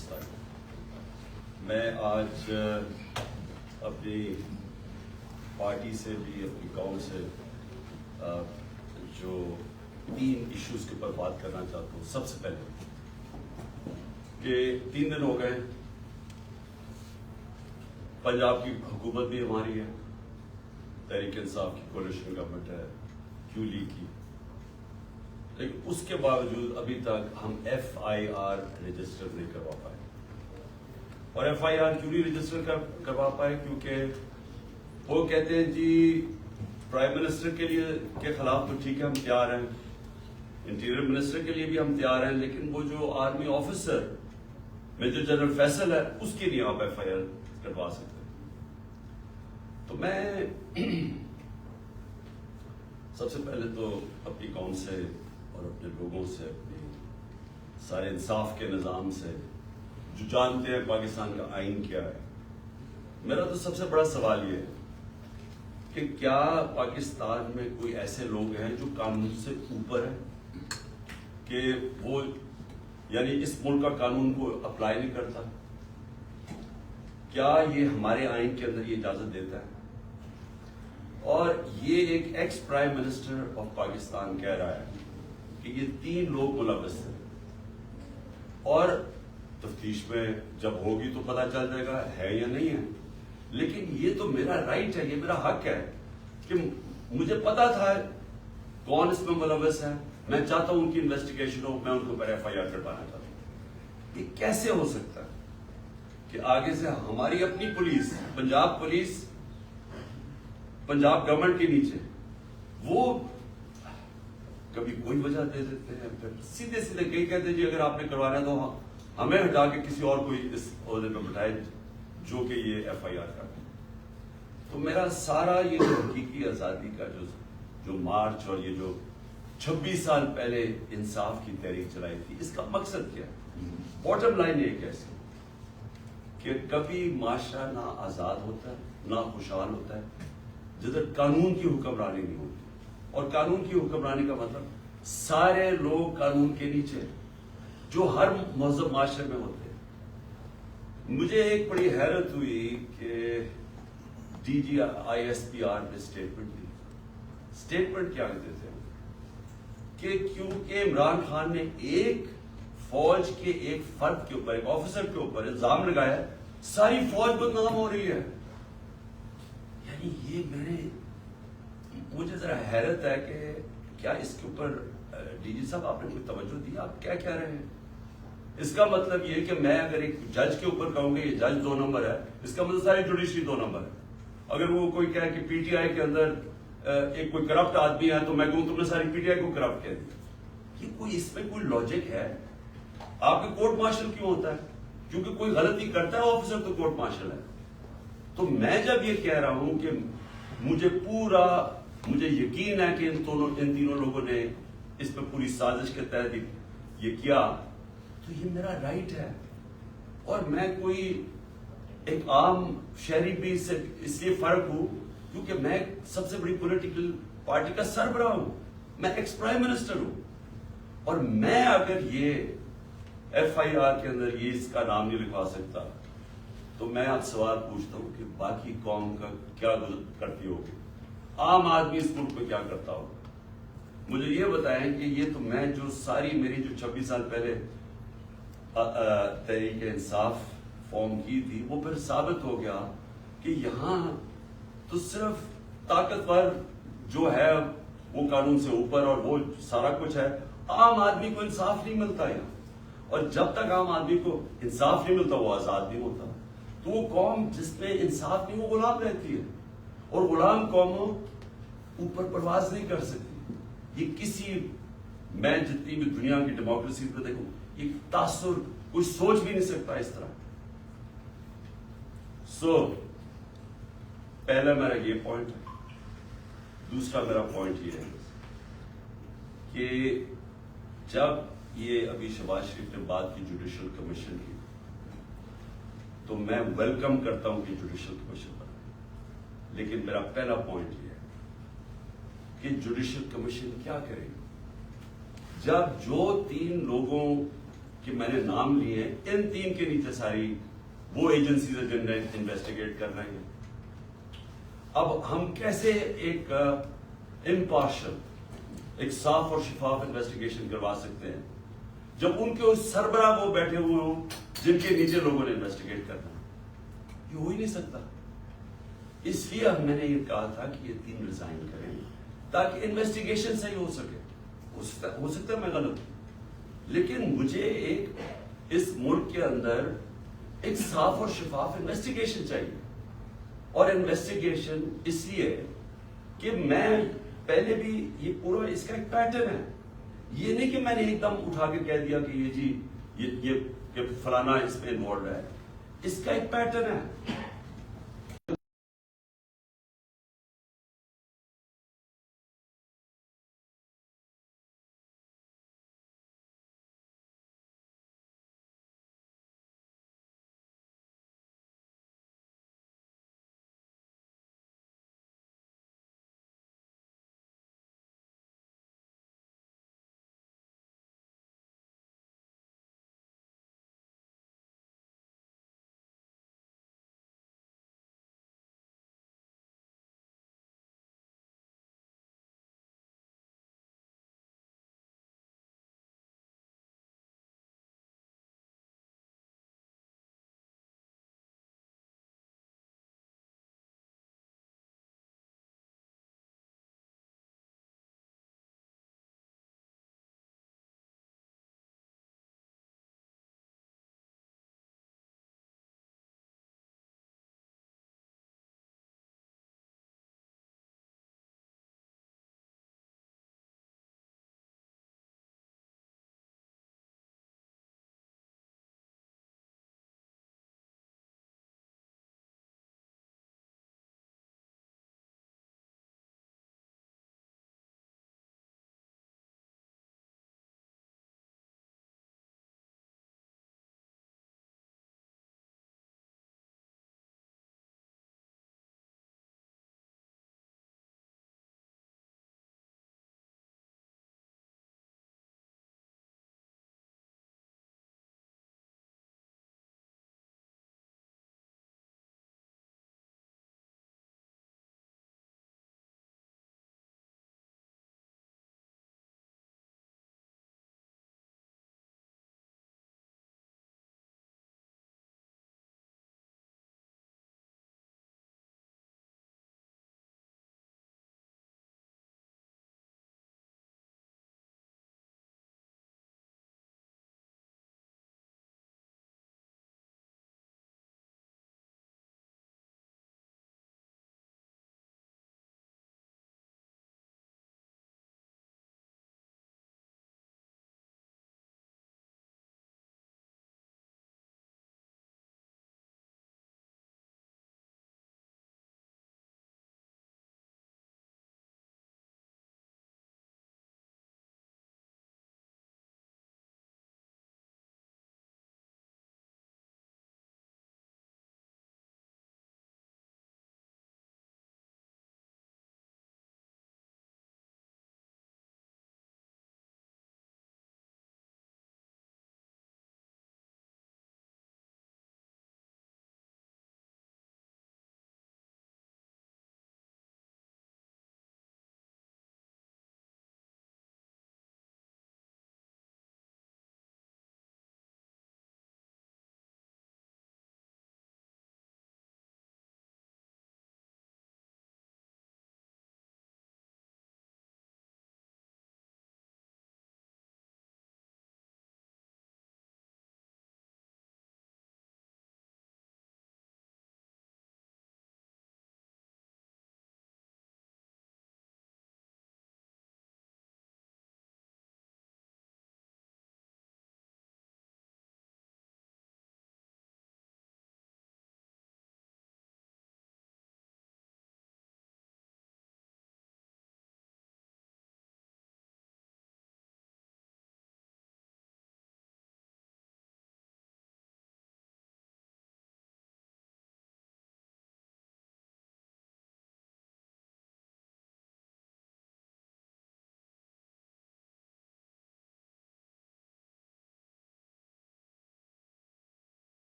پاکستان. میں آج اپنی پارٹی سے بھی اپنی قوم سے جو 3 ایشوز کے اوپر بات کرنا چاہتا ہوں. سب سے پہلے کہ 3 دن ہو گئے پنجاب کی حکومت بھی ہماری ہے, تحریک انصاف کی کولیشن گورنمنٹ ہے, کیو لیگ کی, لیکن اس کے باوجود ابھی تک ہم FIR رجسٹر نہیں کروا پائے. اور FIR کیوں نہیں رجسٹر کروا پائے؟ کیونکہ وہ کہتے ہیں جی پرائم منسٹر کے خلاف تو ٹھیک ہے ہم تیار ہیں, انٹیریئر منسٹر کے لیے بھی ہم تیار ہیں, لیکن وہ جو army officer major general Faisal ہے اس کے لیے آپ FIR کروا سکتے. تو میں سب سے پہلے تو اپنی قوم سے اور اپنے لوگوں سے, اپنے سارے انصاف کے نظام سے جو جانتے ہیں پاکستان کا آئین کیا ہے, میرا تو سب سے بڑا سوال یہ ہے کہ کیا پاکستان میں کوئی ایسے لوگ ہیں جو قانون سے اوپر ہیں, کہ وہ یعنی اس ملک کا قانون کو اپلائی نہیں کرتا؟ کیا یہ ہمارے آئین کے اندر یہ اجازت دیتا ہے؟ اور یہ ایک ex prime minister of Pakistan کہہ رہا ہے کہ یہ 3 لوگ ملوث ہیں, اور تفتیش میں جب ہوگی تو پتہ چل جائے گا ہے یا نہیں ہے. لیکن یہ تو میرا رائٹ ہے, یہ میرا حق ہے کہ مجھے پتا تھا کون اس میں ملوث ہے, میں چاہتا ہوں ان کی انویسٹیگیشن ہو, میں ان کو پر FIR کروانا چاہتا ہوں. یہ کیسے ہو سکتا ہے کہ آگے سے ہماری اپنی police, Punjab police Punjab government کے نیچے, وہ کبھی کوئی وجہ دے دیتے ہیں, پھر سیدھے کئی کہتے ہیں جی اگر آپ نے کروانا ہے تو ہمیں ہٹا کے کسی اور کو اس عہدے پہ بٹھائے جو کہ یہ FIR کا. تو میرا سارا یہ جو حقیقی آزادی کا جو مارچ اور یہ جو 26 سال پہلے انصاف کی تحریک چلائی تھی, اس کا مقصد کیا ہے؟ باٹم لائن یہ کیسے کہ کبھی معاشرہ نہ آزاد ہوتا ہے نہ خوشحال ہوتا ہے جدھر قانون کی حکمرانی نہیں ہوتی. اور قانون کی حکمرانی کا مطلب سارے لوگ قانون کے نیچے جو ہر مہذب معاشرے میں ہوتے ہیں. مجھے ایک بڑی حیرت ہوئی کہ DGISPR نے اسٹیٹمنٹ دی. اسٹیٹمنٹ کیا دیتے ہیں کہ کیونکہ عمران خان نے ایک فوج کے ایک فرد کے اوپر, ایک آفیسر کے اوپر الزام لگایا, ساری فوج بدنام ہو رہی ہے. یعنی یہ مجھے ذرا حیرت ہے کہ کیا اس کے اوپر DG صاحب آپ نے کوئی توجہ دی؟ آپ کیا کہہ رہے ہیں؟ اس کا مطلب یہ کہ میں اگر ایک جج کے اوپر کہوں گا یہ جج 2 نمبر ہے, اس کا مطلب ساری جوڈیشری 2 نمبر ہے. اگر وہ کوئی کہے کہ PTI کے اندر ایک کوئی کرپٹ آدمی ہے تو میں کہوں تم نے ساری PTI کو کرپٹ کہہ دیا. یہ کوئی اس میں کوئی لاجک ہے؟ آپ کا کورٹ مارشل کیوں ہوتا ہے؟ کیونکہ کوئی غلطی کرتا ہے آفیسر تو کورٹ مارشل ہے. تو میں جب یہ کہہ رہا ہوں کہ مجھے یقین ہے کہ ان تینوں لوگوں نے اس پہ پوری سازش کے تحت یہ کیا, تو یہ میرا رائٹ ہے. اور میں کوئی ایک عام شہری بھی اس لیے فرق ہوں کیونکہ میں سب سے بڑی پولیٹیکل پارٹی کا سربراہ ہوں, میں ایکس پرائم منسٹر ہوں. اور میں اگر یہ FIR کے اندر یہ اس کا نام نہیں لکھوا سکتا تو میں آپ سوال پوچھتا ہوں کہ باقی قوم کا کیا کرتی ہوگی, عام آدمی اس ملک پہ کیا کرتا ہوگا؟ مجھے یہ بتائیں کہ یہ تو میں جو ساری میری جو 26 سال پہلے تحریک انصاف فارم کی تھی وہ پھر ثابت ہو گیا کہ یہاں تو صرف طاقتور جو ہے وہ قانون سے اوپر اور وہ سارا کچھ ہے, عام آدمی کو انصاف نہیں ملتا یہاں. اور جب تک عام آدمی کو انصاف نہیں ملتا وہ آزاد نہیں ہوتا. تو وہ قوم جس میں انصاف نہیں وہ غلام رہتی ہے, اور غلام قوموں اوپر پرواز نہیں کر سکتی. یہ کسی, میں جتنی بھی دنیا کی ڈیموکریسی پہ دیکھوں, یہ تاثر کوئی سوچ بھی نہیں سکتا اس طرح. پہلا میرا یہ پوائنٹ ہے. دوسرا میرا پوائنٹ یہ ہے کہ جب یہ ابھی شہباز شریف نے بات کی جوڈیشل کمیشن کی, تو میں ویلکم کرتا ہوں کہ جوڈیشل کمیشن بنا, لیکن میرا پہلا پوائنٹ یہ ہے کہ جوڈیشل کمیشن کیا کرے گی جب جو 3 لوگوں کہ میں نے نام لیے ہیں، ان 3 کے نیچے ساری وہ ایجنسیز ہیں جن نے انویسٹیگیٹ کر رہے ہیں. اب ہم کیسے ایک امپارشل، ایک صاف اور شفاف انویسٹیگیشن کروا سکتے ہیں جب ان کے سربراہ وہ بیٹھے ہوئے ہوں جن کے نیچے لوگوں نے انویسٹیگیٹ کرنا؟ یہ ہو ہی نہیں سکتا. اس لیے میں نے یہ کہا تھا کہ یہ 3 ریزائن کریں تاکہ انویسٹیگیشن صحیح ہو سکے. ہو سکتا ہے میں غلط ہوں، لیکن مجھے ایک اس ملک کے اندر ایک صاف اور شفاف انویسٹیگیشن چاہیے. اور انویسٹیگیشن اس لیے کہ میں پہلے بھی یہ پورا اس کا ایک پیٹرن ہے. یہ نہیں کہ میں نے ایک دم اٹھا کے کہہ دیا کہ یہ جی یہ فلانا اس میں انوالوڈ ہے. اس کا ایک پیٹرن ہے.